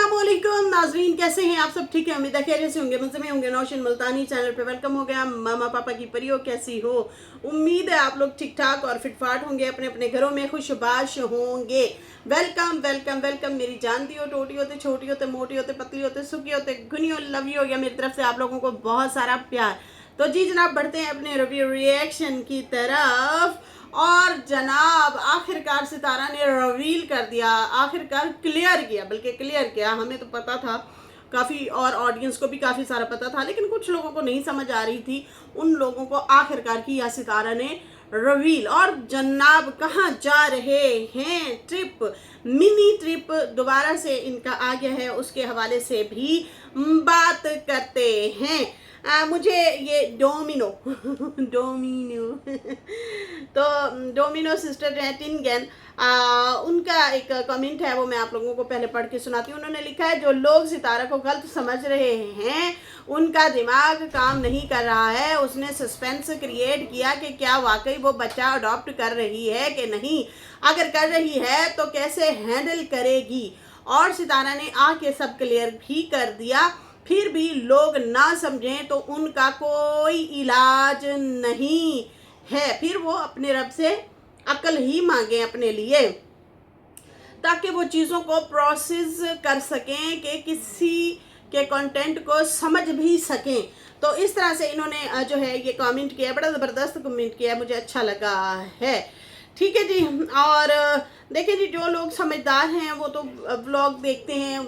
अस्सलामुअलैकुम नाजरीन, कैसे हैं आप सब? ठीक है, उम्मीद है खैरियत से होंगे, मज़े में होंगे। नौशीन मुल्तानी चैनल पे वेलकम हो गया। मामा पापा की परियो कैसी हो? उम्मीद है आप लोग ठीक ठाक और फिटफाट होंगे, अपने अपने घरों में खुशबाश होंगे। वेलकम वेलकम वेलकम मेरी जानती हो, टोटी होते, छोटी होते, मोटी होते, पतली होते, सुखी होते, गुनी हो, लव यू हो गया। मेरी तरफ से आप लोगों को बहुत सारा प्यार। तो जी जनाब, बढ़ते हैं अपने रिव्यू रिएक्शन की तरफ। और जनाब आखिरकार सितारा ने रिवील कर दिया, आखिरकार क्लियर किया, बल्कि क्लियर किया। हमें तो पता था काफ़ी, और ऑडियंस को भी काफ़ी सारा पता था, लेकिन कुछ लोगों को नहीं समझ आ रही थी। उन लोगों को आखिरकार किया सितारा ने रिवील। और जनाब कहाँ जा रहे हैं? ट्रिप, मिनी ट्रिप दोबारा से इनका आ गया है, उसके हवाले से भी बात करते हैं। मुझे ये डोमिनो डोमिनो तो डोमिनो सिस्टर जो है टिनगन, उनका एक कमेंट है, वो मैं आप लोगों को पहले पढ़ के सुनाती हूँ। उन्होंने लिखा है, जो लोग सितारा को गलत समझ रहे हैं उनका दिमाग काम नहीं कर रहा है। उसने सस्पेंस क्रिएट किया कि क्या वाकई वो बच्चा अडॉप्ट कर रही है कि नहीं, अगर कर रही है तो कैसे हैंडल करेगी। और सितारा ने आके सब क्लियर भी कर दिया। फिर भी लोग ना समझें तो उनका कोई इलाज नहीं है। फिर वो अपने रब से अक्ल ही मांगे अपने लिए, ताकि वो चीज़ों को प्रोसेस कर सकें, कि किसी के कंटेंट को समझ भी सकें। तो इस तरह से इन्होंने जो है ये कमेंट किया, बड़ा ज़बरदस्त कमेंट किया, मुझे अच्छा लगा है। ठीक है जी। और देखिए जी, जो लोग समझदार हैं वो तो व्लॉग देखते हैं,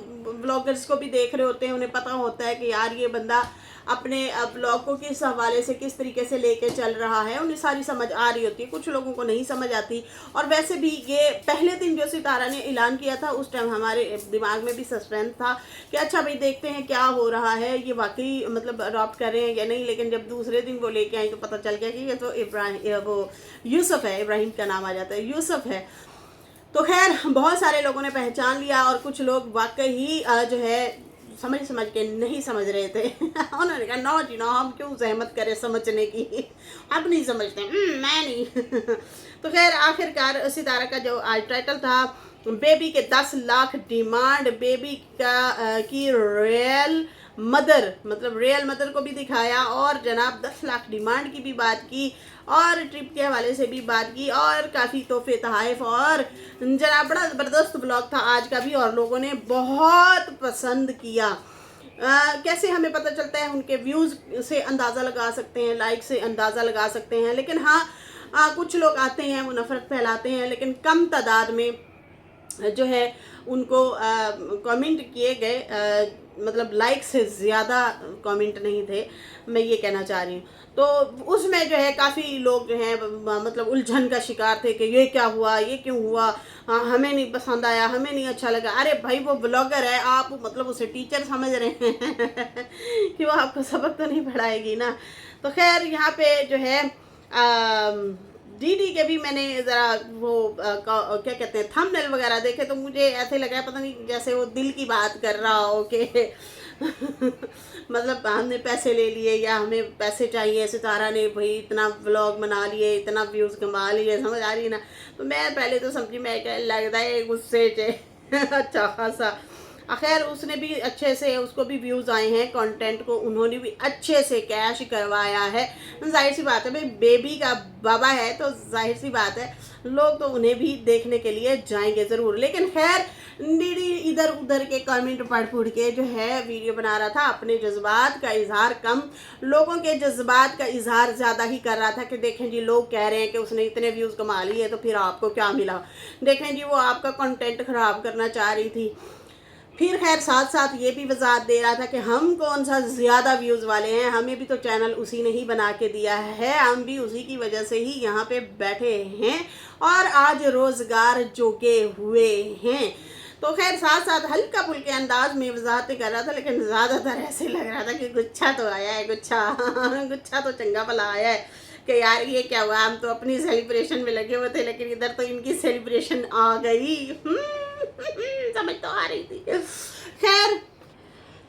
व्लॉगर्स को भी देख रहे होते हैं, उन्हें पता होता है कि यार ये बंदा अपने व्लॉग को किस हवाले से, किस तरीके से लेके चल रहा है, उन्हें सारी समझ आ रही होती है। कुछ लोगों को नहीं समझ आती। और वैसे भी ये पहले दिन जो सितारा ने ऐलान किया था, उस टाइम हमारे दिमाग में भी सस्पेंस था कि अच्छा भाई देखते हैं क्या हो रहा है, ये वाकई मतलब अडॉप्ट कर रहे हैं या नहीं। लेकिन जब दूसरे दिन वो लेके आई तो पता चल गया कि ये तो इब्राहिम, वो यूसुफ है, इब्राहिम का नाम आ जाता है, यूसुफ है। तो खैर बहुत सारे लोगों ने पहचान लिया, और कुछ लोग वाकई ही जो है समझ के नहीं समझ रहे थे। उन्होंने कहा नो जी नो, हम क्यों जहमत करें समझने की, आप नहीं समझते, मैं नहीं। तो खैर आखिरकार सितारा का जो आज टाइटल था, बेबी के 10 लाख डिमांड, बेबी का की रियल मदर, मतलब रियल मदर को भी दिखाया, और जनाब 10 लाख डिमांड की भी बात की, और ट्रिप के हवाले से भी बात की, और काफ़ी तोहफे तहाइफ, और जनाब बड़ा ज़बरदस्त ब्लॉग था आज का भी, और लोगों ने बहुत पसंद किया। कैसे हमें पता चलता है? उनके व्यूज़ से अंदाज़ा लगा सकते हैं, लाइक से अंदाज़ा लगा सकते हैं। लेकिन हाँ, कुछ लोग आते हैं वो नफ़रत फैलाते हैं, लेकिन कम तादाद में जो है उनको कमेंट किए गए, मतलब लाइक से ज़्यादा कमेंट नहीं थे, मैं ये कहना चाह रही हूँ। तो उसमें जो है काफ़ी लोग जो हैं मतलब उलझन का शिकार थे कि ये क्या हुआ, ये क्यों हुआ, हमें नहीं पसंद आया, हमें नहीं अच्छा लगा। अरे भाई वो ब्लॉगर है, आप मतलब उसे टीचर समझ रहे हैं कि वो आपको सबक तो नहीं पढ़ाएगी ना। तो खैर यहाँ पे जो है डीडी के भी मैंने ज़रा वो क्या कहते हैं थंबनेल वगैरह देखे, तो मुझे ऐसे लगा पता नहीं जैसे वो दिल की बात कर रहा हो कि मतलब हमने पैसे ले लिए या हमें पैसे चाहिए, सितारा ने भाई इतना व्लॉग बना लिए, इतना व्यूज़ कमा लिए, समझ आ रही है ना। तो मैं पहले तो समझी, मैं क्या लगता है गुस्से से अच्छा खासा। खैर उसने भी अच्छे से, उसको भी व्यूज़ आए हैं, कंटेंट को उन्होंने भी अच्छे से कैश करवाया है। जाहिर सी बात है भाई, बेबी का बाबा है तो जाहिर सी बात है लोग तो उन्हें भी देखने के लिए जाएंगे ज़रूर। लेकिन खैर दीदी इधर उधर के कमेंट पढ़ के जो है वीडियो बना रहा था, अपने जज्बात का इजहार कम, लोगों के जज्बात का इजहार ज़्यादा ही कर रहा था कि देखें जी लोग कह रहे हैं कि उसने इतने व्यूज़ कमा लिए, तो फिर आपको क्या मिला, देखें जी वो आपका कंटेंट ख़राब करना चाह रही थी। फिर खैर साथ साथ ये भी वजाहत दे रहा था कि हम कौन सा ज़्यादा व्यूज़ वाले हैं, हमें भी तो चैनल उसी ने ही बना के दिया है, हम भी उसी की वजह से ही यहाँ पे बैठे हैं और आज रोज़गार जोगे हुए हैं। तो खैर साथ साथ हल्का फुल्के अंदाज में वजाहतें कर रहा था, लेकिन ज़्यादातर ऐसे लग रहा था कि गुच्छा तो आया है, गुच्छा गुच्छा तो चंगा भला आया है कि यार ये क्या हुआ, हम तो अपनी सेलिब्रेशन में लगे हुए थे, लेकिन इधर तो इनकी सेलिब्रेशन आ गई। समझ तो आ रही थी। खैर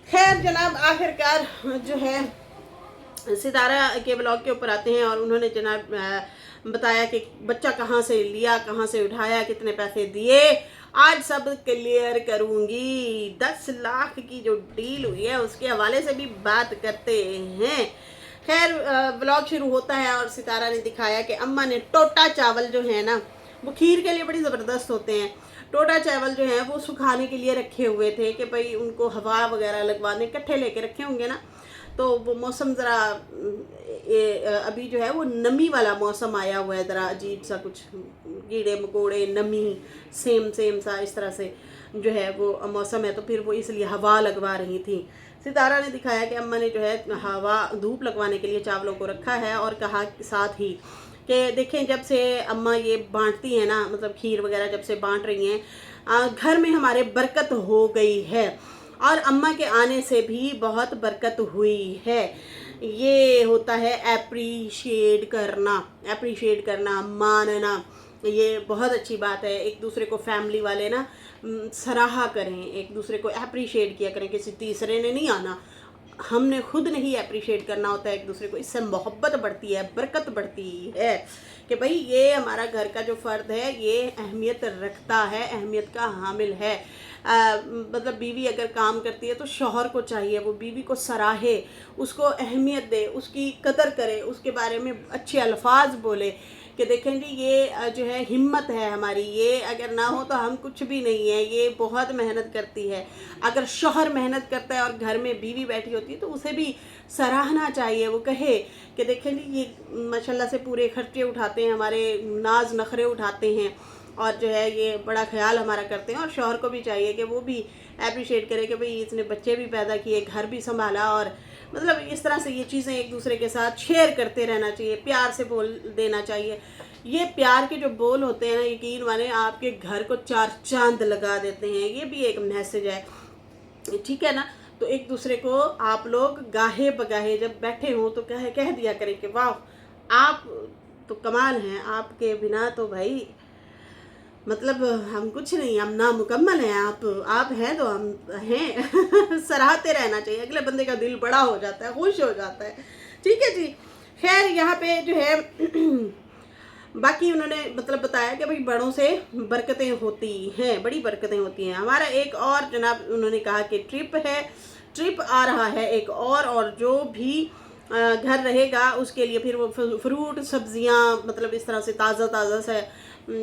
खैर जनाब आखिरकार जो है सितारा के ब्लॉग के ऊपर आते हैं, और उन्होंने जनाब बताया कि बच्चा कहाँ से लिया, कहाँ से उठाया, कितने पैसे दिए, आज सब क्लियर करूँगी। 10 लाख की जो डील हुई है उसके हवाले से भी बात करते हैं। खैर व्लॉग शुरू होता है और सितारा ने दिखाया कि अम्मा ने टोटा चावल जो है ना, वो खीर के लिए बड़ी ज़बरदस्त होते हैं। टोटा चावल जो है वो सुखाने के लिए रखे हुए थे कि भाई उनको हवा वगैरह लगवाने, इकट्ठे लेके रखे होंगे ना, तो वो मौसम ज़रा अभी जो है वो नमी वाला मौसम आया हुआ है, ज़रा अजीब सा कुछ कीड़े मकोड़े, नमी, सेम सा इस तरह से जो है वो मौसम है, तो फिर वो इसलिए हवा लगवा रही थी। सितारा ने दिखाया कि अम्मा ने जो है हवा धूप लगवाने के लिए चावलों को रखा है और कहा साथ ही कि देखें जब से अम्मा ये बांटती हैं ना, मतलब खीर वगैरह जब से बांट रही हैं, घर में हमारे बरकत हो गई है और अम्मा के आने से भी बहुत बरकत हुई है। ये होता है एप्रिशिएट करना, मानना, ये बहुत अच्छी बात है। एक दूसरे को फैमिली वाले ना सराहा करें, एक दूसरे को अप्रिशिएट किया करें, किसी तीसरे ने नहीं आना, हमने खुद नहीं अप्रिशिएट करना होता है एक दूसरे को। इससे मोहब्बत बढ़ती है, बरकत बढ़ती है कि भाई ये हमारा घर का जो फ़र्द है ये अहमियत रखता है, अहमियत का हामिल है। मतलब बीवी अगर काम करती है तो शौहर को चाहिए वो बीवी को सराहे, उसको अहमियत दे, उसकी कदर करे, उसके बारे में अच्छे अल्फाज बोले कि देखें जी ये जो है हिम्मत है हमारी, ये अगर ना हो तो हम कुछ भी नहीं है, ये बहुत मेहनत करती है। अगर शौहर मेहनत करता है और घर में बीवी बैठी होती है तो उसे भी सराहना चाहिए, वो कहे कि देखें जी ये माशाल्लाह से पूरे खर्चे उठाते हैं, हमारे नाज नखरे उठाते हैं और जो है ये बड़ा ख्याल हमारा करते हैं। और शौहर को भी चाहिए कि वो भी अप्रिशिएट करे कि भाई इसने बच्चे भी पैदा किए, घर भी संभाला, और मतलब इस तरह से ये चीज़ें एक दूसरे के साथ शेयर करते रहना चाहिए, प्यार से बोल देना चाहिए। ये प्यार के जो बोल होते हैं ना, यकीन माने आपके घर को 4 चांद लगा देते हैं। ये भी एक मैसेज है, ठीक है ना। तो एक दूसरे को आप लोग गाहे बगाहे जब बैठे हों तो कह दिया करें कि वाह आप तो कमाल हैं, आपके बिना तो भाई मतलब हम कुछ नहीं, हम नामुकम्मल हैं, आप हैं तो हम हैं। सराहते रहना चाहिए, अगले बंदे का दिल बड़ा हो जाता है, खुश हो जाता है, ठीक है जी। खैर यहाँ पे जो है बाकी उन्होंने मतलब बताया कि भाई बड़ों से बरकतें होती हैं, बड़ी बरकतें होती हैं। हमारा एक और जनाब उन्होंने कहा कि ट्रिप आ रहा है एक और जो भी घर रहेगा उसके लिए फिर वो फ्रूट सब्जियां, मतलब इस तरह से ताज़ा से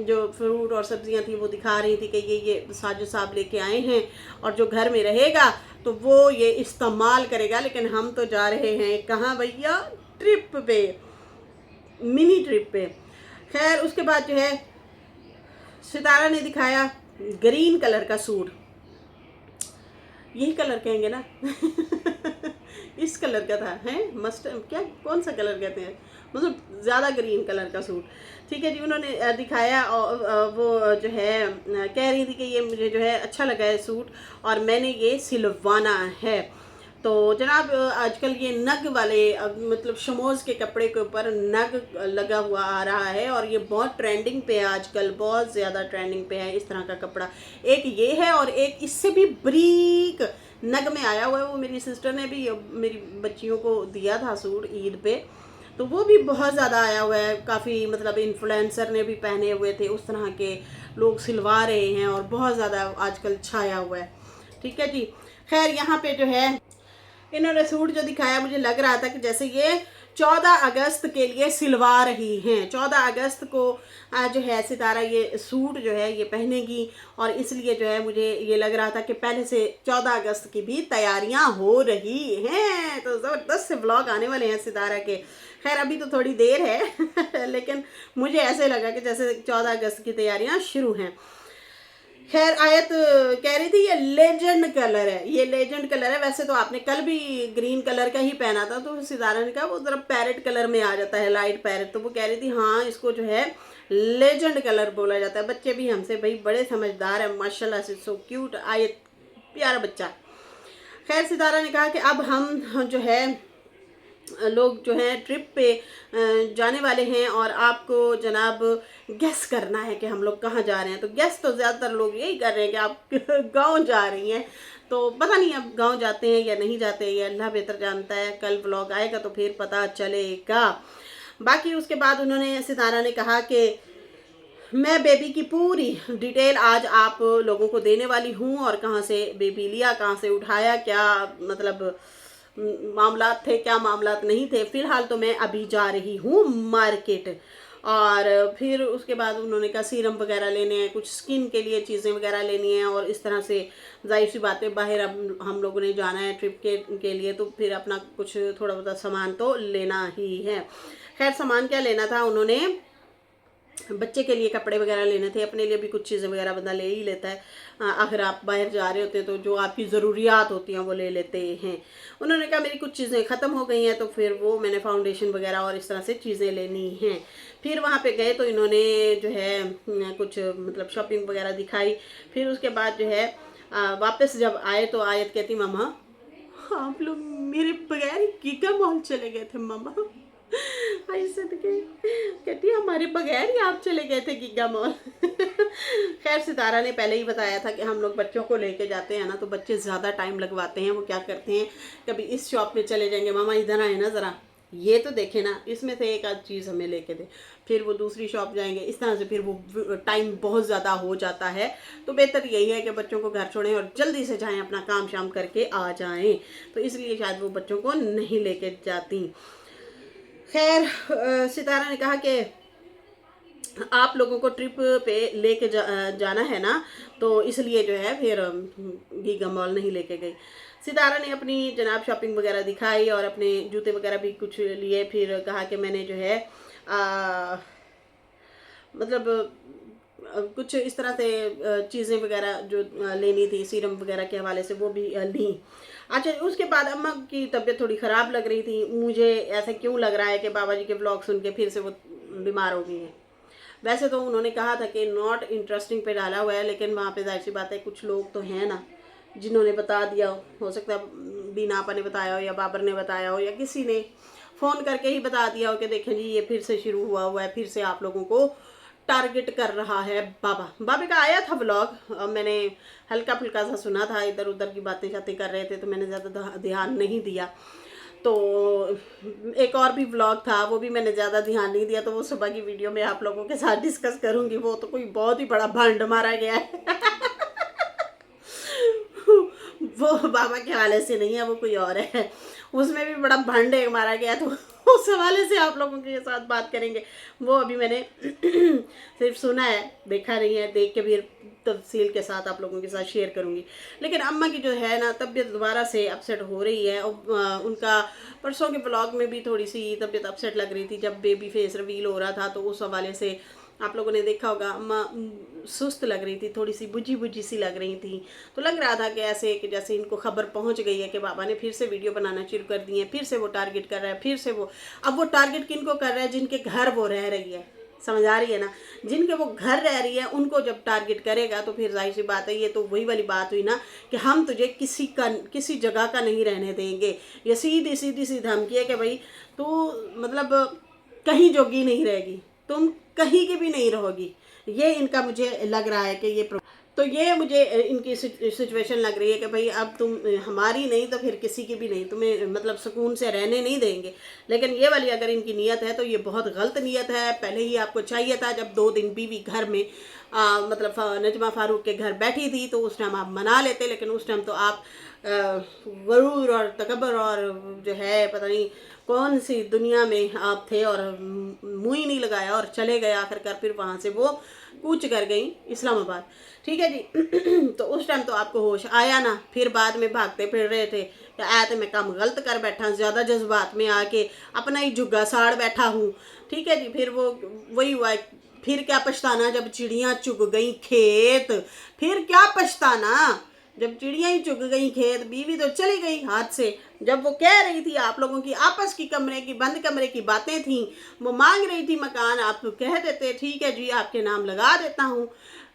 जो फ्रूट और सब्जियां थी वो दिखा रही थी कि ये साजिद साहब लेके आए हैं और जो घर में रहेगा तो वो ये इस्तेमाल करेगा। लेकिन हम तो जा रहे हैं कहाँ भैया, ट्रिप पे, मिनी ट्रिप पे। खैर उसके बाद जो है सितारा ने दिखाया ग्रीन कलर का सूट, यही कलर कहेंगे ना इस कलर का था, है मस्टर्ड, क्या कौन सा कलर कहते हैं, मतलब ज़्यादा ग्रीन कलर का सूट, ठीक है जी। उन्होंने दिखाया और वो जो है कह रही थी कि ये मुझे जो है अच्छा लगा है सूट और मैंने ये सिलवाना है। तो जनाब आजकल ये नग वाले मतलब शमोज़ के कपड़े के ऊपर नग लगा हुआ आ रहा है और ये बहुत ट्रेंडिंग पे है आजकल, बहुत ज़्यादा ट्रेंडिंग पे है इस तरह का कपड़ा। एक ये है और एक इससे भी बारीक नग में आया हुआ है, वो मेरी सिस्टर ने भी मेरी बच्चियों को दिया था सूट ईद पे, तो वो भी बहुत ज़्यादा आया हुआ है, काफ़ी मतलब इन्फ्लुएंसर ने भी पहने हुए थे, उस तरह के लोग सिलवा रहे हैं और बहुत ज़्यादा आजकल छाया हुआ है, ठीक है जी। खैर यहाँ पे जो है इन्होंने सूट जो दिखाया मुझे लग रहा था कि जैसे ये 14 अगस्त के लिए सिलवा रही हैं। 14 अगस्त को जो है सितारा ये सूट जो है ये पहनेगी और इसलिए जो है मुझे ये लग रहा था कि पहले से 14 अगस्त की भी तैयारियां हो रही हैं। तो ज़बरदस्त से व्लॉग आने वाले हैं सितारा के। खैर अभी तो थोड़ी देर है लेकिन मुझे ऐसे लगा कि जैसे 14 अगस्त की तैयारियां शुरू हैं। खैर आयत कह रही थी ये लेजेंड कलर है, ये लेजेंड कलर है। वैसे तो आपने कल भी ग्रीन कलर का ही पहना था, तो सितारा ने कहा वो जरा पैरेट कलर में आ जाता है, लाइट पैरेट, तो वो कह रही थी हाँ इसको जो है लेजेंड कलर बोला जाता है। बच्चे भी हमसे भाई बड़े समझदार है माशाल्लाह से, सो क्यूट, आयत प्यारा बच्चा। खैर सितारा ने कहा कि अब हम जो है लोग जो हैं ट्रिप पे जाने वाले हैं और आपको जनाब गेस करना है कि हम लोग कहाँ जा रहे हैं। तो गेस तो ज़्यादातर लोग यही कर रहे हैं कि आप गांव जा रही हैं, तो पता नहीं अब गांव जाते हैं या नहीं जाते हैं, ये अल्लाह बेहतर जानता है। कल व्लॉग आएगा तो फिर पता चलेगा। बाकी उसके बाद उन्होंने, सितारा ने कहा कि मैं बेबी की पूरी डिटेल आज आप लोगों को देने वाली हूँ, और कहाँ से बेबी लिया, कहाँ से उठाया, क्या मतलब मामलात थे, क्या मामलात नहीं थे। फ़िलहाल तो मैं अभी जा रही हूँ मार्केट। और फिर उसके बाद उन्होंने कहा सीरम वगैरह लेने हैं, कुछ स्किन के लिए चीज़ें वगैरह लेनी हैं, और इस तरह से जाहिर सी बात है बाहर अब हम लोगों ने जाना है ट्रिप के लिए, तो फिर अपना कुछ थोड़ा बहुत सामान तो लेना ही है। खैर सामान क्या लेना था, उन्होंने बच्चे के लिए कपड़े वगैरह लेने थे, अपने लिए भी कुछ चीज़ें वगैरह बंदा ले ही लेता है। अगर आप बाहर जा रहे होते हैं तो जो आपकी ज़रूरियात होती हैं वो ले लेते हैं। उन्होंने कहा मेरी कुछ चीज़ें ख़त्म हो गई हैं, तो फिर वो मैंने फाउंडेशन वगैरह और इस तरह से चीज़ें लेनी हैं। फिर वहाँ पे गए तो इन्होंने जो है कुछ मतलब शॉपिंग वगैरह दिखाई। फिर उसके बाद जो है वापस जब आए तो आयत कहती मामा आप लोग मेरे बगैर गीगा मॉल चले गए थे मामा। ऐसे कहती हमारे बगैर ही आप चले गए थे गीगा मॉल। खैर सितारा ने पहले ही बताया था कि हम लोग बच्चों को लेके जाते हैं ना तो बच्चे ज़्यादा टाइम लगवाते हैं। वो क्या करते हैं, कभी इस शॉप में चले जाएंगे, मामा इधर आए ना ज़रा ये तो देखे ना, इसमें से एक आध चीज़ हमें लेके दे, फिर वो दूसरी शॉप जाएंगे, इस तरह से फिर वो टाइम बहुत ज़्यादा हो जाता है। तो बेहतर यही है कि बच्चों को घर छोड़ें और जल्दी से जाएं, अपना काम शाम करके आ जाएं। तो इसलिए शायद वो बच्चों को नहीं लेके जाती। खैर सितारा ने कहा कि आप लोगों को ट्रिप पे लेके जाना है ना, तो इसलिए जो है फिर गीगा मॉल नहीं लेके गई। सितारा ने अपनी जनाब शॉपिंग वगैरह दिखाई और अपने जूते वगैरह भी कुछ लिए। फिर कहा कि मैंने जो है मतलब कुछ इस तरह से चीज़ें वगैरह जो लेनी थी सीरम वगैरह के हवाले से वो भी ली। अच्छा उसके बाद अम्मा की तबीयत थोड़ी ख़राब लग रही थी। मुझे ऐसा क्यों लग रहा है कि बाबा जी के ब्लॉग सुन के फिर से वो बीमार हो गई हैं। वैसे तो उन्होंने कहा था कि नॉट इंटरेस्टिंग पे डाला हुआ है, लेकिन वहाँ पे जाहिर सी बात है कुछ लोग तो हैं ना जिन्होंने बता दिया हो सकता है बीना आपा ने बताया हो या बाबर ने बताया हो या किसी ने फ़ोन करके ही बता दिया हो कि देखें जी ये फिर से शुरू हुआ है, फिर से आप लोगों को टारगेट कर रहा है बाबे का आया था व्लॉग। मैंने हल्का फुल्का सा सुना था, इधर उधर की बातें शातें कर रहे थे तो मैंने ज़्यादा ध्यान नहीं दिया। तो एक और भी व्लॉग था वो भी मैंने ज़्यादा ध्यान नहीं दिया, तो वो सुबह की वीडियो में आप लोगों के साथ डिस्कस करूँगी। वो तो कोई बहुत ही बड़ा भंड मारा गया है। वो बाबा के हवाले से नहीं है, वो कोई और है, उसमें भी बड़ा भंड एक मारा गया। तो उस हवाले से आप लोगों के साथ बात करेंगे। वो अभी मैंने सिर्फ सुना है, देखा नहीं है, देख के भी तफसील के साथ आप लोगों के साथ शेयर करूंगी। लेकिन अम्मा की जो है ना तबीयत दोबारा से अपसेट हो रही है। और उनका परसों के ब्लॉग में भी थोड़ी सी तबीयत अपसेट लग रही थी जब बेबी फेस रिवील हो रहा था, तो उस हवाले से आप लोगों ने देखा होगा अम्मा सुस्त लग रही थी, थोड़ी सी बुझी बुझी सी लग रही थी। तो लग रहा था कि ऐसे कि जैसे इनको खबर पहुंच गई है कि बाबा ने फिर से वीडियो बनाना शुरू कर दी है, फिर से वो टारगेट कर रहा है, फिर से वो अब वो टारगेट किनको कर रहा है, जिनके घर वो रह रही है, समझ आ रही है ना, जिनके वो घर रह रही है उनको जब टारगेट करेगा तो फिर जाहिर सी बात है ये तो वही वाली बात हुई ना कि हम तुझे किसी जगह का नहीं रहने देंगे। ये सीधी सीधी सी धमकी है कि भाई तू मतलब कहीं जोगी नहीं रहेगी, तुम कहीं की भी नहीं रहोगी। ये इनका मुझे लग रहा है कि तो ये मुझे इनकी सिचुएशन लग रही है कि भाई अब तुम हमारी नहीं तो फिर किसी की भी नहीं, तुम्हें मतलब सुकून से रहने नहीं देंगे। लेकिन ये वाली अगर इनकी नीयत है तो ये बहुत गलत नीयत है। पहले ही आपको चाहिए था जब 2 दिन बीवी घर में मतलब नजमा फारूक के घर बैठी थी तो उस टाइम आप मना लेते, लेकिन उस टाइम तो आप गरूर और तकबर और जो है पता नहीं कौन सी दुनिया में आप थे और मुँह ही नहीं लगाया और चले गए आखिरकार। फिर वहाँ से वो कूच कर गई इस्लामाबाद, ठीक है जी। तो उस टाइम तो आपको होश आया ना, फिर बाद में भागते फिर रहे थे कि आया तो मैं काम गलत कर बैठा, ज़्यादा जज्बात में आके अपना ही जुग्गा साड़ बैठा हूँ, ठीक है जी। फिर वो वही हुआ, फिर क्या पछताना जब चिड़ियाँ चुग गई खेत, फिर क्या पछताना जब चिड़ियाँ ही चुग गई खेत, बीवी तो चली गई हाथ से। जब वो कह रही थी आप लोगों की आपस की कमरे की बंद कमरे की बातें थी, वो मांग रही थी मकान, आप कह देते ठीक है जी आपके नाम लगा देता हूँ।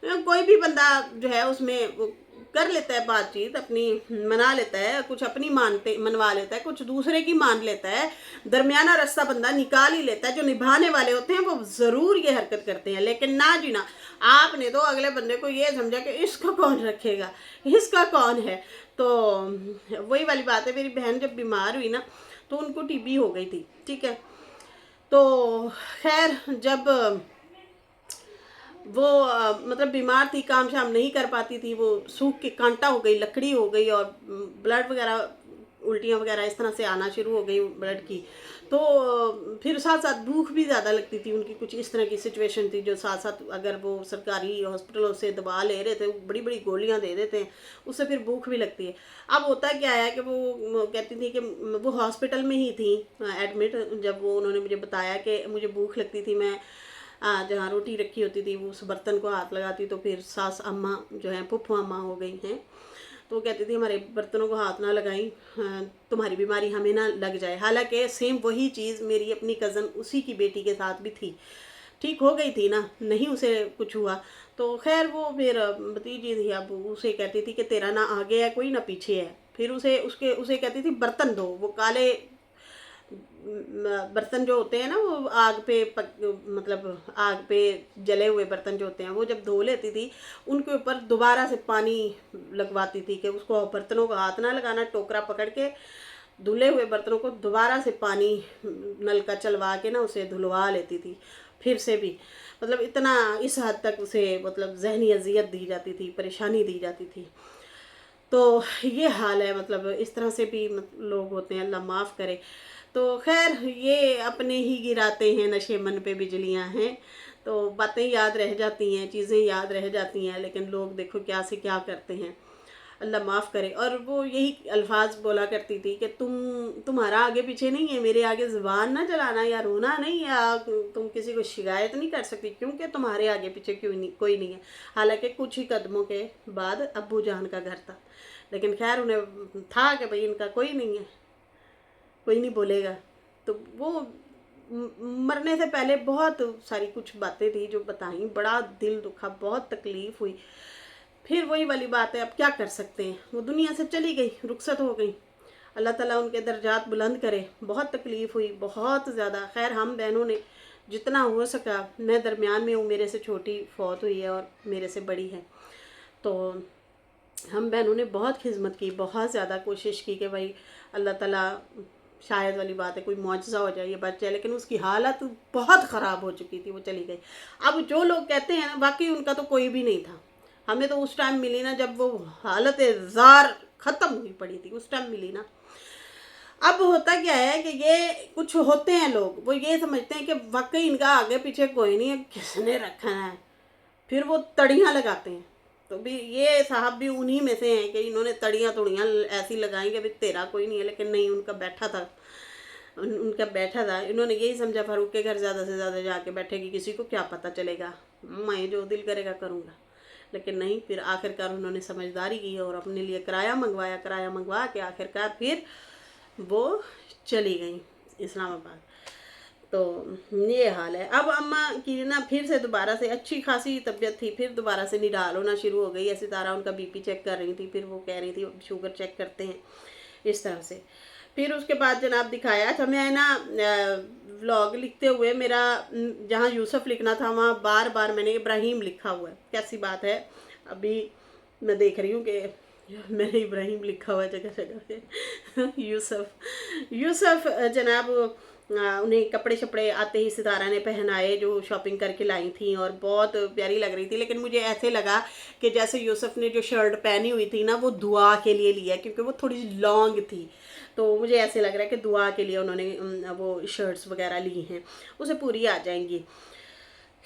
कोई भी बंदा जो है उसमें वो कर लेता है बातचीत अपनी, मना लेता है, कुछ अपनी मनवा लेता है, कुछ दूसरे की मान लेता है, दरमियाना रास्ता बंदा निकाल ही लेता है। जो निभाने वाले होते हैं वो ज़रूर ये हरकत करते हैं, लेकिन ना जी ना, आपने तो अगले बंदे को ये समझा कि इसको कौन रखेगा, इसका कौन है। तो वही वाली बात है, मेरी बहन जब बीमार हुई ना तो उनको टीबी हो गई थी, ठीक है। तो खैर जब वो मतलब बीमार थी, काम शाम नहीं कर पाती थी, वो सूख के कांटा हो गई, लकड़ी हो गई, और ब्लड वगैरह, उल्टियाँ वगैरह इस तरह से आना शुरू हो गई ब्लड की। तो फिर साथ साथ भूख भी ज़्यादा लगती थी उनकी, कुछ इस तरह की सिचुएशन थी जो साथ साथ अगर वो सरकारी हॉस्पिटलों से दवा ले रहे थे, बड़ी बड़ी गोलियां दे देते हैं, उससे फिर भूख भी लगती है। अब होता क्या है कि वो कहती थी कि वो हॉस्पिटल में ही थी एडमिट, जब वो उन्होंने मुझे बताया कि मुझे भूख लगती थी, मैं जहाँ रोटी रखी होती थी वो उस बर्तन को हाथ लगाती, तो फिर सास अम्मा जो है फुफ्फू अम्मा हो गई हैं, तो वो कहती थी हमारे बर्तनों को हाथ ना लगाई, तुम्हारी बीमारी हमें ना लग जाए। हालांकि सेम वही चीज़ मेरी अपनी कज़न उसी की बेटी के साथ भी थी, ठीक हो गई थी ना, नहीं उसे कुछ हुआ। तो खैर वो फिर भतीजी थी, अब उसे कहती थी कि तेरा ना आगे है कोई ना पीछे है, फिर उसे कहती थी बर्तन धो, वो काले बर्तन जो होते हैं ना, वो आग पे मतलब आग पे जले हुए बर्तन जो होते हैं, वो जब धो लेती थी उनके ऊपर दोबारा से पानी लगवाती थी कि उसको बर्तनों को हाथ ना लगाना, टोकरा पकड़ के धुले हुए बर्तनों को दोबारा से पानी नल का चलवा के ना उसे धुलवा लेती थी फिर से भी। मतलब इतना इस हद तक उसे मतलब जहनी अजियत दी जाती थी, परेशानी दी जाती थी। तो ये हाल है, मतलब इस तरह से भी लोग होते हैं, अल्लाह माफ़ करे। तो खैर ये अपने ही गिराते हैं नशे मन पे बिजलियां हैं, तो बातें याद रह जाती हैं, चीज़ें याद रह जाती हैं, लेकिन लोग देखो क्या से क्या करते हैं, अल्लाह माफ़ करे। और वो यही अल्फाज बोला करती थी कि तुम्हारा आगे पीछे नहीं है, मेरे आगे ज़ुबान ना चलाना, या रोना नहीं, या तुम किसी को शिकायत नहीं कर सकती क्योंकि तुम्हारे आगे पीछे क्यों नहीं कोई नहीं है। हालांकि कुछ ही कदमों के बाद अब्बू जान का घर था, लेकिन खैर उन्हें था कि भाई इनका कोई नहीं है, कोई नहीं बोलेगा। तो वो मरने से पहले बहुत सारी कुछ बातें थी जो बताई, बड़ा दिल दुखा, बहुत तकलीफ़ हुई। फिर वही वाली बात है, अब क्या कर सकते हैं, वो दुनिया से चली गई, रुखसत हो गई। अल्लाह ताला उनके दर्जात बुलंद करे। बहुत तकलीफ़ हुई, बहुत ज़्यादा। खैर हम बहनों ने जितना हो सका, मैं दरमियान में हूँ, मेरे से छोटी फौत हुई है और मेरे से बड़ी है, तो हम बहनों ने बहुत खिदमत की, बहुत ज़्यादा कोशिश की कि भाई अल्लाह ताला, शायद वाली बात है कोई मुआजिज़ा हो जाए, ये बच जाए, लेकिन उसकी हालत बहुत ख़राब हो चुकी थी, वो चली गई। अब जो लोग कहते हैं ना, बाकी उनका तो कोई भी नहीं था, हमें तो उस टाइम मिली ना जब वो हालत ज़ार ख़त्म हुई पड़ी थी, उस टाइम मिली ना। अब होता क्या है कि ये कुछ होते हैं लोग, वो ये समझते हैं कि वाकई इनका आगे पीछे कोई नहीं है, किसने रखा है, फिर वो तड़ियाँ लगाते हैं। तो भी ये साहब भी उन्हीं में से हैं कि इन्होंने तड़ियाँ तुड़ियाँ ऐसी लगाई कि भाई तेरा कोई नहीं है, लेकिन नहीं, उनका बैठा था, उनका बैठा था। इन्होंने यही समझा फारूक के घर ज़्यादा से ज़्यादा जाके बैठेगी, किसी को क्या पता चलेगा, मैं जो दिल करेगा करूँगा। लेकिन नहीं, फिर आखिरकार उन्होंने समझदारी की और अपने लिए किराया मंगवाया, किराया मंगवा के आखिरकार फिर वो चली गई इस्लामाबाद। तो ये हाल है। अब अम्मा की ना फिर से दोबारा से अच्छी खासी तबीयत थी, फिर दोबारा से निडाल होना शुरू हो गई है। सितारा उनका बीपी चेक कर रही थी, फिर वो कह रही थी शुगर चेक करते हैं, इस तरह से। फिर उसके बाद जनाब दिखाया था, मैं ना व्लॉग लिखते हुए मेरा जहाँ यूसुफ लिखना था वहाँ बार बार मैंने इब्राहिम लिखा हुआ है। कैसी बात है, अभी मैं देख रही हूँ कि मैंने इब्राहिम लिखा हुआ है जगह जगह पे। यूसुफ जनाब उन्हें कपड़े शपड़े आते ही सितारा ने पहनाए जो शॉपिंग करके लाई थी, और बहुत प्यारी लग रही थी। लेकिन मुझे ऐसे लगा कि जैसे यूसुफ ने जो शर्ट पहनी हुई थी ना, वो दुआ के लिए लिया, क्योंकि वो थोड़ी लॉन्ग थी, तो मुझे ऐसे लग रहा है कि दुआ के लिए उन्होंने वो शर्ट्स वगैरह ली हैं, उसे पूरी आ जाएंगी।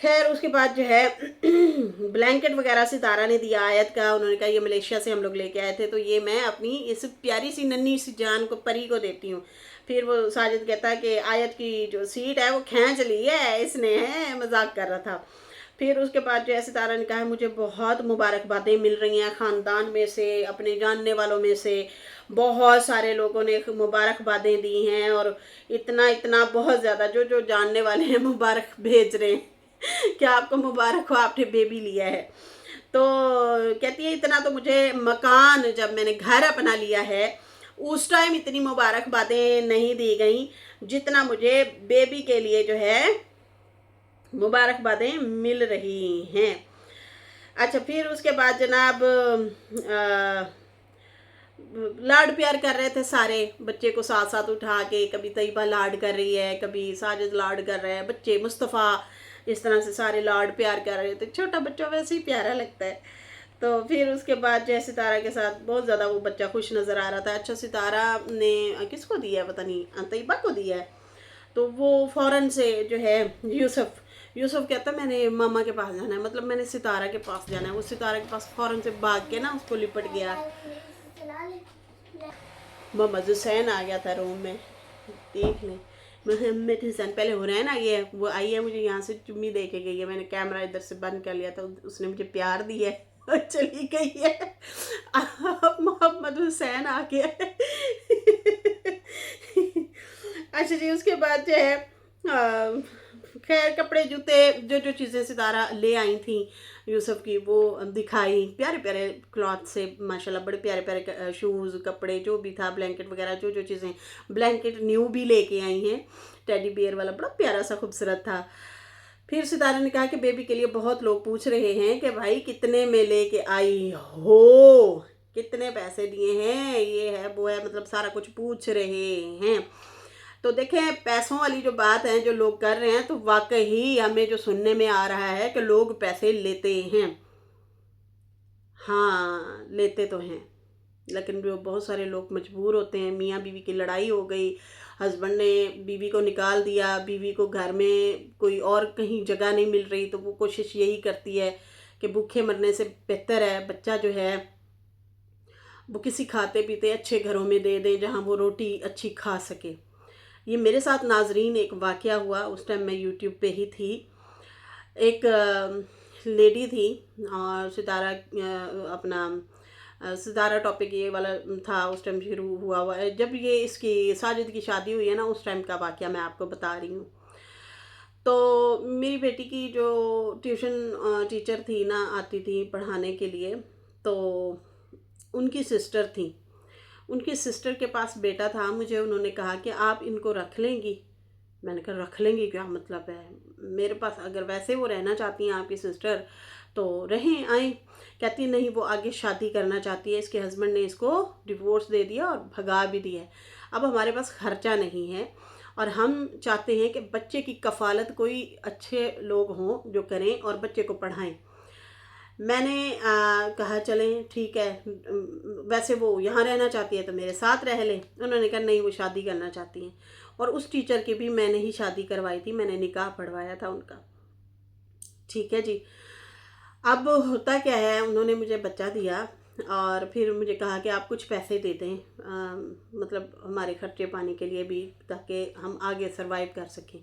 खैर उसके बाद जो है ब्लैंकेट वगैरह सितारा ने दिया आयत का, उन्होंने कहा ये मलेशिया से हम लोग लेके आए थे, तो ये मैं अपनी इस प्यारी सी नन्ही सी जान को, परी को देती हूँ। फिर वो साजिद कहता है कि आयत की जो सीट है वो खींच ली है इसने, है मजाक कर रहा था। फिर उसके बाद जो है सितारा ने कहा मुझे बहुत मुबारकबादें मिल रही हैं ख़ानदान में से, अपने जानने वालों में से बहुत सारे लोगों ने मुबारकबादें दी हैं, और इतना इतना बहुत ज़्यादा जो जो जानने वाले हैं मुबारक भेज रहे हैं। क्या आपको मुबारक हो, आपने बेबी लिया है। तो कहती है इतना तो मुझे मकान, जब मैंने घर अपना लिया है उस टाइम इतनी मुबारकबादें नहीं दी गई जितना मुझे बेबी के लिए जो है मुबारकबादें मिल रही हैं। अच्छा, फिर उसके बाद जनाब लाड प्यार कर रहे थे सारे बच्चे को साथ साथ उठा के, कभी तैयबा लाड कर रही है, कभी साजिद लाड कर रहे हैं, बच्चे मुस्तफ़ा इस तरह से सारे लाड प्यार कर रहे थे। छोटा बच्चा वैसे ही प्यारा लगता है। तो फिर उसके बाद जो है सितारा के साथ बहुत ज़्यादा वो बच्चा खुश नज़र आ रहा था। अच्छा, सितारा ने किसको दिया है पता नहीं, तैयबा को दिया है। तो वो फ़ौरन से जो है यूसुफ यूसुफ कहता है मैंने मामा के पास जाना है, मतलब मैंने सितारा के पास जाना है। वो सितारा के पास फ़ौरन से भाग के ना उसको लिपट गया। मोहम्मद हुसैन आ गया था रूम में, देख लें। मोहम्मद हुसैन पहले हुरैन आई है, वो आई है मुझे यहाँ से चुम्मी दे के गई है। मैंने कैमरा इधर से बंद कर लिया था, उसने मुझे प्यार दिया है और चली गई है। अब मोहम्मद हुसैन आ गया है। अच्छा जी, उसके बाद जो है खैर कपड़े जूते जो जो चीज़ें सितारा ले आई थी यूसुफ की वो दिखाई। प्यारे प्यारे क्लॉथ से माशाल्लाह, बड़े प्यारे प्यारे शूज़ कपड़े जो भी था, ब्लैंकेट वगैरह जो जो चीज़ें, ब्लैंकेट न्यू भी लेके आई हैं, टेडी बियर वाला बड़ा प्यारा सा खूबसूरत था। फिर सितारा ने कहा कि बेबी के लिए बहुत लोग पूछ रहे हैं कि भाई कितने में लेके आई हो, कितने पैसे दिए हैं, ये है वो है, मतलब सारा कुछ पूछ रहे हैं। तो देखें, पैसों वाली जो बात है जो लोग कर रहे हैं, तो वाकई हमें जो सुनने में आ रहा है कि लोग पैसे लेते हैं। हाँ, लेते तो हैं, लेकिन जो बहुत सारे लोग मजबूर होते हैं। मियाँ बीवी की लड़ाई हो गई, हस्बैंड ने बीवी को निकाल दिया, बीवी को घर में कोई और कहीं जगह नहीं मिल रही, तो वो कोशिश यही करती है कि भूखे मरने से बेहतर है बच्चा जो है वो किसी खाते पीते अच्छे घरों में दे दें जहाँ वो रोटी अच्छी खा सके। ये मेरे साथ नाजरीन एक वाक़या हुआ, उस टाइम मैं यूट्यूब पे ही थी। एक लेडी थी और सितारा अपना सितारा टॉपिक ये वाला था, उस टाइम शुरू हुआ है जब ये इसकी साजिद की शादी हुई है ना, उस टाइम का वाक़या मैं आपको बता रही हूँ। तो मेरी बेटी की जो ट्यूशन टीचर थी ना, आती थी पढ़ाने के लिए, तो उनकी सिस्टर थी। उनकी सिस्टर के पास बेटा था। मुझे उन्होंने कहा कि आप इनको रख लेंगी। मैंने कहा रख लेंगी क्या मतलब है, मेरे पास अगर वैसे वो रहना चाहती हैं आपकी सिस्टर तो रहें आएँ। कहती नहीं, वो आगे शादी करना चाहती है, इसके हस्बैंड ने इसको डिवोर्स दे दिया और भगा भी दिया है। अब हमारे पास खर्चा नहीं है और हम चाहते हैं कि बच्चे की कफ़ालत कोई अच्छे लोग हों जो करें और बच्चे को पढ़ाएं। मैंने कहा चलें ठीक है, वैसे वो यहाँ रहना चाहती है तो मेरे साथ रह लें। उन्होंने कहा नहीं, वो शादी करना चाहती हैं। और उस टीचर की भी मैंने ही शादी करवाई थी, मैंने निकाह पढ़वाया था उनका। ठीक है जी। अब होता क्या है, उन्होंने मुझे बच्चा दिया और फिर मुझे कहा कि आप कुछ पैसे दे दें, मतलब हमारे खर्चे पानी के लिए भी, ताकि हम आगे सरवाइव कर सकें।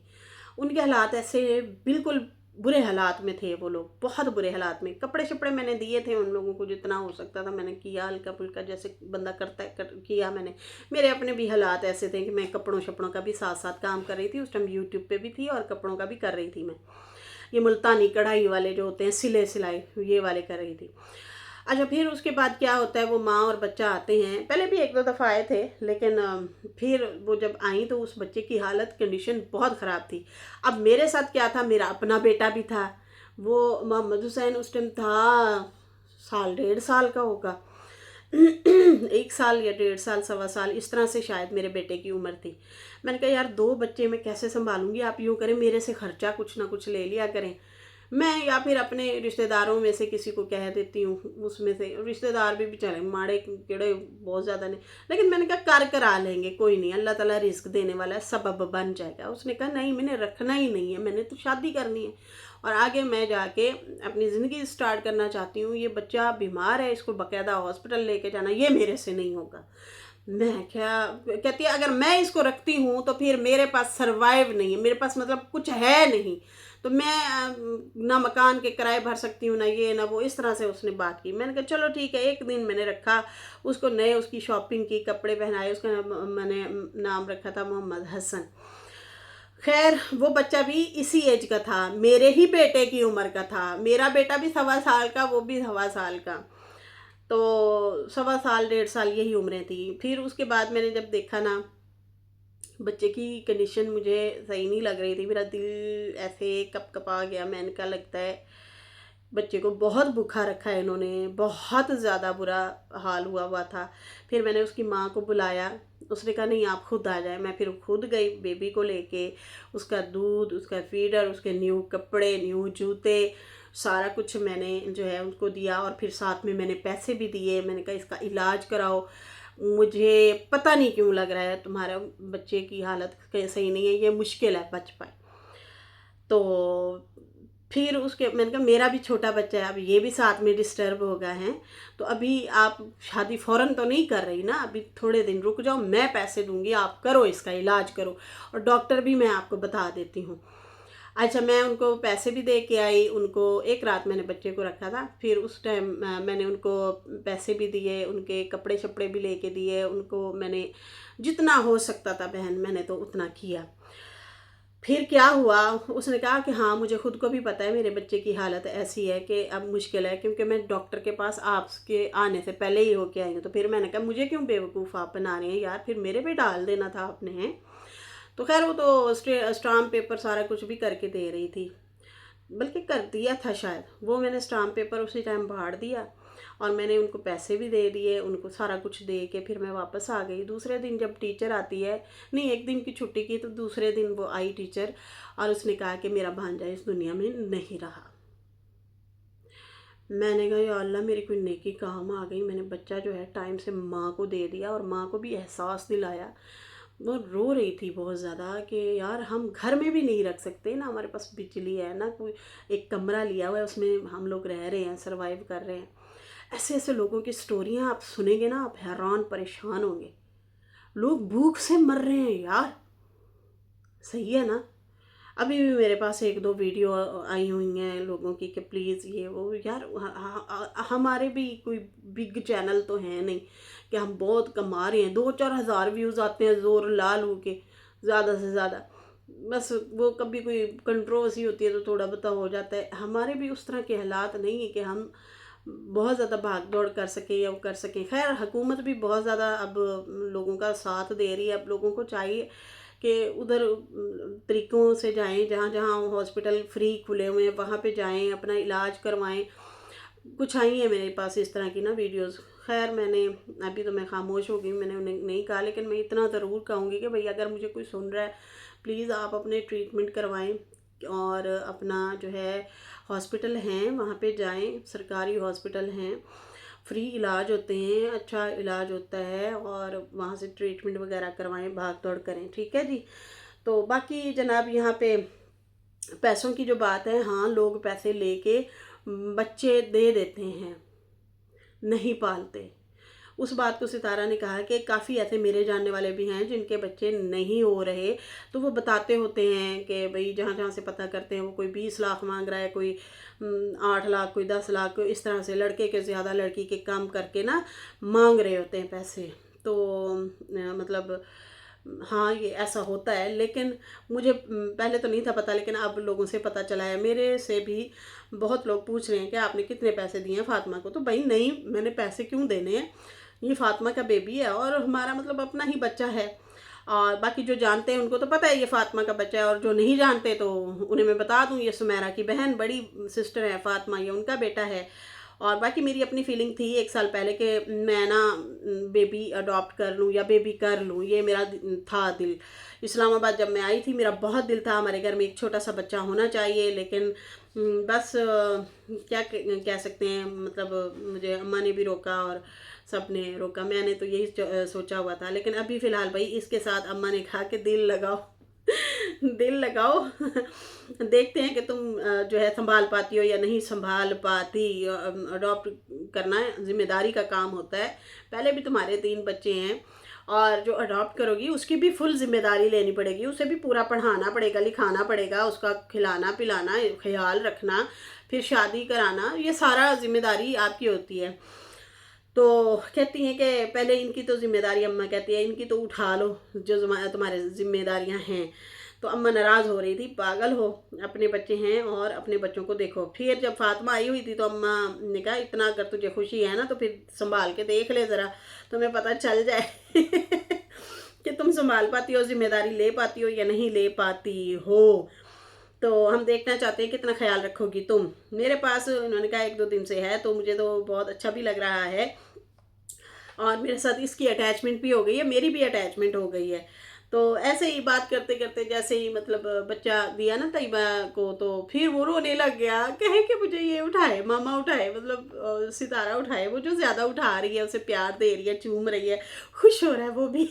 उनके हालात ऐसे बिल्कुल बुरे हालात में थे, वो लोग बहुत बुरे हालात में। कपड़े शपड़े मैंने दिए थे उन लोगों को, जितना हो सकता था मैंने किया, हल्का फुल्का जैसे बंदा करता है किया मैंने। मेरे अपने भी हालात ऐसे थे कि मैं कपड़ों शपड़ों का भी साथ साथ काम कर रही थी। उस टाइम यूट्यूब पे भी थी और कपड़ों का भी कर रही थी मैं। ये मुल्तानी कढ़ाई वाले जो होते हैं, सिले सिलाई, ये वाले कर रही थी। अच्छा, फिर उसके बाद क्या होता है, वो माँ और बच्चा आते हैं। पहले भी एक दो दफ़ा आए थे, लेकिन फिर वो जब आई तो उस बच्चे की हालत कंडीशन बहुत ख़राब थी। अब मेरे साथ क्या था, मेरा अपना बेटा भी था। वो मोहम्मद हुसैन उस टाइम था, साल डेढ़ साल का होगा। 1 साल या 1.5 साल, 1.25 साल, इस तरह से शायद मेरे बेटे की उम्र थी। मैंने कहा यार 2 बच्चे मैं कैसे संभालूंगी, आप यूँ करें मेरे से खर्चा कुछ ना कुछ ले लिया करें। मैं या फिर अपने रिश्तेदारों में से किसी को कह देती हूँ, उसमें से रिश्तेदार भी चले माड़े केड़े बहुत ज़्यादा नहीं, लेकिन मैंने कहा कर करा लेंगे, कोई नहीं, अल्लाह ताला रिस्क देने वाला है, सबब बन जाएगा। उसने कहा नहीं, मैंने रखना ही नहीं है, मैंने तो शादी करनी है और आगे मैं जाके अपनी ज़िंदगी स्टार्ट करना चाहती हूँ। ये बच्चा बीमार है, इसको बाकायदा हॉस्पिटल लेके जाना, ये मेरे से नहीं होगा। मैं क्या कहती है, अगर मैं इसको रखती हूँ तो फिर मेरे पास सरवाइव नहीं है, मेरे पास मतलब कुछ है नहीं, तो मैं ना मकान के किराए भर सकती हूँ, ना ये ना वो, इस तरह से उसने बात की। मैंने कहा चलो ठीक है। एक दिन मैंने रखा उसको, नए उसकी शॉपिंग की, कपड़े पहनाए, उसका मैंने नाम रखा था मोहम्मद हसन। खैर वो बच्चा भी इसी एज का था, मेरे ही बेटे की उम्र का था। मेरा बेटा भी 1.25 साल का, वो भी 1.25 साल का। तो 1.25 साल 1.5 साल यही उम्रें थी। फिर उसके बाद मैंने जब देखा ना, बच्चे की कंडीशन मुझे सही नहीं लग रही थी, मेरा दिल ऐसे कप कपा गया। मैंने कहा लगता है बच्चे को बहुत भूखा रखा है इन्होंने, बहुत ज़्यादा बुरा हाल हुआ हुआ था। फिर मैंने उसकी माँ को बुलाया, उसने कहा नहीं आप खुद आ जाए। मैं फिर खुद गई बेबी को लेके, उसका दूध, उसका फीडर, उसके न्यू कपड़े, न्यू जूते, सारा कुछ मैंने जो है उनको दिया। और फिर साथ में मैंने पैसे भी दिए। मैंने कहा इसका इलाज कराओ, मुझे पता नहीं क्यों लग रहा है तुम्हारा बच्चे की हालत सही नहीं है, ये मुश्किल है बच पाए। तो फिर उसके मैंने कहा मेरा भी छोटा बच्चा है, अब ये भी साथ में डिस्टर्ब हो गए हैं, तो अभी आप शादी फ़ौरन तो नहीं कर रही ना, अभी थोड़े दिन रुक जाओ, मैं पैसे दूंगी, आप करो इसका इलाज करो, और डॉक्टर भी मैं आपको बता देती हूँ। अच्छा, मैं उनको पैसे भी दे के आई। उनको एक रात मैंने बच्चे को रखा था, फिर उस टाइम मैंने उनको पैसे भी दिए, उनके कपड़े शपड़े भी लेके दिए उनको। मैंने जितना हो सकता था बहन, मैंने तो उतना किया। फिर क्या हुआ, उसने कहा कि हाँ मुझे खुद को भी पता है मेरे बच्चे की हालत ऐसी है कि अब मुश्किल है, क्योंकि मैं डॉक्टर के पास आपके आने से पहले ही होके आई हूँ। तो फिर मैंने कहा मुझे क्यों बेवकूफ़ आप बना रहे हैं यार, फिर मेरे पे डाल देना था आपने, हैं। तो खैर वो तो स्टाम्प पेपर सारा कुछ भी करके दे रही थी, बल्कि कर दिया था शायद। वो मैंने स्टाम्प पेपर उसी टाइम फाड़ दिया, और मैंने उनको पैसे भी दे दिए, उनको सारा कुछ दे के फिर मैं वापस आ गई। दूसरे दिन जब टीचर आती है, नहीं एक दिन की छुट्टी की, तो दूसरे दिन वो आई टीचर, और उसने कहा कि मेरा भांजा इस दुनिया में नहीं रहा। मैंने कहा या अल्लाह मेरी कोई नेकी काम आ गई, मैंने बच्चा जो है टाइम से माँ को दे दिया, और माँ को भी एहसास दिलाया। वो रो रही थी बहुत ज़्यादा कि यार हम घर में भी नहीं रख सकते ना, हमारे पास बिजली है ना, कोई एक कमरा लिया हुआ है उसमें हम लोग रह रहे हैं, सरवाइव कर रहे हैं। ऐसे ऐसे लोगों की स्टोरियाँ आप सुनेंगे ना, आप हैरान परेशान होंगे। लोग भूख से मर रहे हैं यार, सही है ना। अभी भी मेरे पास एक दो वीडियो आई हुई हैं लोगों की कि प्लीज़ ये वो, यार हमारे भी कोई बिग चैनल तो है नहीं कि हम बहुत कमा रहे हैं, 2-4 हज़ार व्यूज़ आते हैं जोर ला लू के, ज़्यादा से ज़्यादा। बस वो कभी कोई कंट्रोवर्सी होती है तो थोड़ा बहुत हो जाता है। हमारे भी उस तरह के हालात नहीं है कि हम बहुत ज़्यादा भाग दौड़ कर सकें या वो कर सकें। खैर हुकूमत भी बहुत ज़्यादा अब लोगों का साथ दे रही है। अब लोगों को चाहिए कि उधर तरीक़ों से जाएं, जहाँ जहाँ हॉस्पिटल फ्री खुले हुए हैं वहाँ पे जाएं, अपना इलाज करवाएं। कुछ आई हैं मेरे पास इस तरह की ना वीडियोस। खैर मैंने अभी तो मैं खामोश हो गई, मैंने उन्हें नहीं कहा, लेकिन मैं इतना ज़रूर कहूँगी कि भाई अगर मुझे कोई सुन रहा है, प्लीज़ आप अपने ट्रीटमेंट करवाएं, और अपना जो है हॉस्पिटल हैं वहाँ पे जाएं, सरकारी हॉस्पिटल हैं, फ्री इलाज होते हैं, अच्छा इलाज होता है, और वहाँ से ट्रीटमेंट वगैरह करवाएं, भाग दौड़ करें, ठीक है जी। तो बाकी जनाब यहाँ पे पैसों की जो बात है, हाँ लोग पैसे लेके बच्चे दे देते हैं, नहीं पालते। उस बात को सितारा ने कहा कि काफ़ी ऐसे मेरे जानने वाले भी हैं जिनके बच्चे नहीं हो रहे, तो वो बताते होते हैं कि भाई जहाँ जहाँ से पता करते हैं वो कोई 20 लाख मांग रहा है, कोई 8 लाख, कोई 10 लाख, इस तरह से लड़के के ज़्यादा लड़की के कम करके ना मांग रहे होते हैं पैसे। तो मतलब हाँ ये ऐसा होता है, लेकिन मुझे पहले तो नहीं था पता, लेकिन अब लोगों से पता चला है। मेरे से भी बहुत लोग पूछ रहे हैं कि आपने कितने पैसे दिए हैं फ़ातिमा को। तो भाई नहीं, मैंने पैसे क्यों देने हैं, ये फ़ातिमा का बेबी है और हमारा मतलब अपना ही बच्चा है। और बाकी जो जानते हैं उनको तो पता है ये फ़ातिमा का बच्चा है, और जो नहीं जानते तो उन्हें मैं बता दूँ, ये सुमेरा की बहन, बड़ी सिस्टर है फ़ातिमा, ये उनका बेटा है। और बाकी मेरी अपनी फीलिंग थी 1 साल पहले कि मैं ना बेबी अडॉप्ट कर लूँ या बेबी कर लूँ, ये मेरा था दिल। इस्लामाबाद जब मैं आई थी मेरा बहुत दिल था हमारे घर में एक छोटा सा बच्चा होना चाहिए, लेकिन बस क्या कह सकते हैं, मतलब मुझे अम्मा ने भी रोका और सब ने रोका, मैंने तो यही सोचा हुआ था। लेकिन अभी फ़िलहाल भाई इसके साथ अम्मा ने कहा कि दिल लगाओ दिल लगाओ देखते हैं कि तुम जो है संभाल पाती हो या नहीं संभाल पाती। अडॉप्ट करना जिम्मेदारी का काम होता है। पहले भी तुम्हारे 3 बच्चे हैं, और जो अडॉप्ट करोगी उसकी भी फुल जिम्मेदारी लेनी पड़ेगी, उसे भी पूरा पढ़ाना पड़ेगा, लिखाना पड़ेगा, उसका खिलाना पिलाना, ख्याल रखना, फिर शादी कराना, ये सारा जिम्मेदारी आपकी होती है। तो कहती हैं कि पहले इनकी तो जिम्मेदारी, अम्मा कहती है इनकी तो उठा लो जो तुम्हारे जिम्मेदारियां हैं। तो अम्मा नाराज़ हो रही थी, पागल हो, अपने बच्चे हैं और अपने बच्चों को देखो। फिर जब फातिमा आई हुई थी तो अम्मा ने कहा इतना अगर तुझे खुशी है ना तो फिर संभाल के देख ले ज़रा, तुम्हें पता चल जाए कि तुम संभाल पाती हो, जिम्मेदारी ले पाती हो या नहीं ले पाती हो। तो हम देखना चाहते हैं कितना ख्याल रखोगी तुम मेरे पास। उन्होंने कहा 1-2 दिन से है, तो मुझे तो बहुत अच्छा भी लग रहा है और मेरे साथ इसकी अटैचमेंट भी हो गई है, मेरी भी अटैचमेंट हो गई है। तो ऐसे ही बात करते करते जैसे ही मतलब बच्चा दिया ना तैयबा को, तो फिर वो रोने लग गया, कहे कि मुझे ये उठाए, मामा उठाए, मतलब सितारा उठाए। वो जो ज़्यादा उठा रही है उसे प्यार दे रही है, चूम रही है, खुश हो रहा है वो भी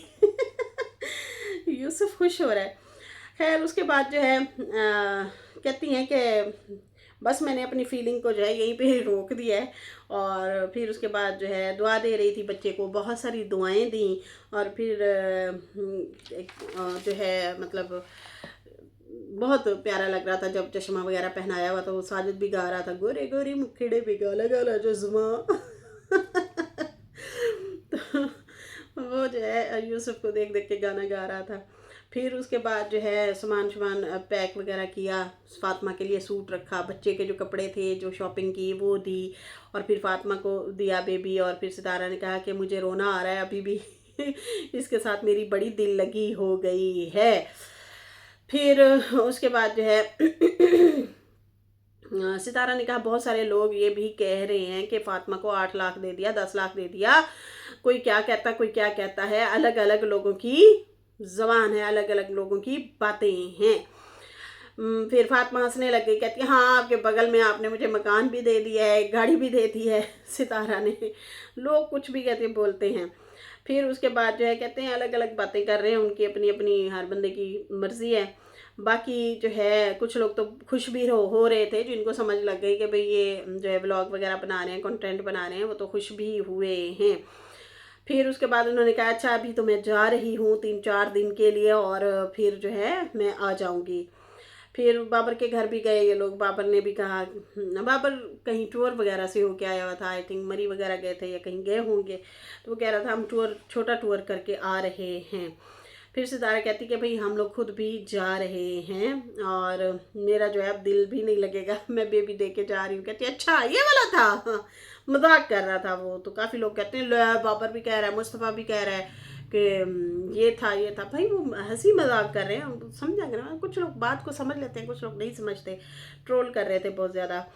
यूसुफ खुश हो रहा है। खैर उसके बाद जो है कहती हैं कि बस मैंने अपनी फीलिंग को जो है यहीं पे रोक दिया है। और फिर उसके बाद जो है दुआ दे रही थी बच्चे को, बहुत सारी दुआएं दी। और फिर जो है मतलब बहुत प्यारा लग रहा था जब चश्मा वगैरह पहनाया हुआ, तो साजिद भी गा रहा था, गोरे गोरे मुखड़े पे गाला गाला चश्मा तो वो जो है यूसुफ को देख देख के गाना गा रहा था। फिर उसके बाद जो है सामान पैक वगैरह किया, फातिमा के लिए सूट रखा, बच्चे के जो कपड़े थे जो शॉपिंग की वो दी, और फिर फातिमा को दिया बेबी। और फिर सितारा ने कहा कि मुझे रोना आ रहा है अभी भी इसके साथ मेरी बड़ी दिल लगी हो गई है। फिर उसके बाद जो है सितारा ने कहा बहुत सारे लोग ये भी कह रहे हैं कि फातिमा को 8 लाख दे दिया, 10 लाख दे दिया, कोई क्या कहता कोई क्या कहता है, अलग अलग लोगों की ज़बान है, अलग अलग लोगों की बातें हैं। फिर फातिमा हंसने लग गई, कहती है हाँ आपके बगल में आपने मुझे मकान भी दे दिया है, गाड़ी भी दे दी है सितारा ने। लोग कुछ भी कहते बोलते हैं। फिर उसके बाद जो है कहते हैं अलग अलग बातें कर रहे हैं, उनकी अपनी अपनी हर बंदे की मर्ज़ी है। बाकी जो है कुछ लोग तो खुश भी हो रहे थे, जिनको समझ लग गई कि भाई ये जो है व्लॉग वगैरह बना रहे हैं, कंटेंट बना रहे हैं, वो तो खुश भी हुए हैं। फिर उसके बाद उन्होंने कहा अच्छा अभी तो मैं जा रही हूँ 3-4 दिन के लिए, और फिर जो है मैं आ जाऊँगी। फिर बाबर के घर भी गए ये लोग। बाबर ने भी कहा, बाबर कहीं टूर वगैरह से होके आया हुआ था, आई थिंक मरी वगैरह गए थे या कहीं गए होंगे, तो वो कह रहा था हम छोटा टूर करके आ रहे हैं। फिर सितारा कहती कि भाई हम लोग खुद भी जा रहे हैं और मेरा जो है अब दिल भी नहीं लगेगा, मैं बेबी दे के जा रही हूँ। कहती अच्छा ये वाला था, हाँ, मजाक कर रहा था वो। तो काफ़ी लोग कहते हैं, बाबर भी कह रहा है, मुस्तफ़ा भी कह रहा है कि ये था भाई, वो हंसी मजाक कर रहे हैं, समझा ना। कुछ लोग बात को समझ लेते हैं, कुछ लोग नहीं समझते। ट्रोल कर रहे थे बहुत ज़्यादा।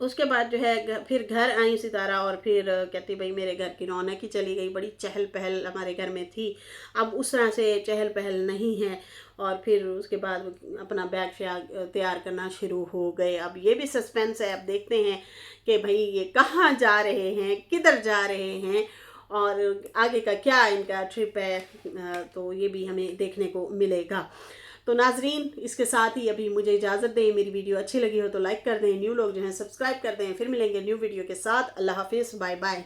उसके बाद जो है फिर घर आई सितारा, और फिर कहती भाई मेरे घर की रौनक ही चली गई, बड़ी चहल पहल हमारे घर में थी, अब उस तरह से चहल पहल नहीं है। और फिर उसके बाद अपना बैग शैग तैयार करना शुरू हो गए। अब ये भी सस्पेंस है, अब देखते हैं कि भाई ये कहाँ जा रहे हैं, किधर जा रहे हैं, और आगे का क्या इनका ट्रिप है, तो ये भी हमें देखने को मिलेगा। तो नाजरीन इसके साथ ही अभी मुझे इजाज़त दें। मेरी वीडियो अच्छी लगी हो तो लाइक कर दें, न्यू लोग जो हैं सब्सक्राइब कर दें। फिर मिलेंगे न्यू वीडियो के साथ। अल्लाह हाफिज़, बाय बाय।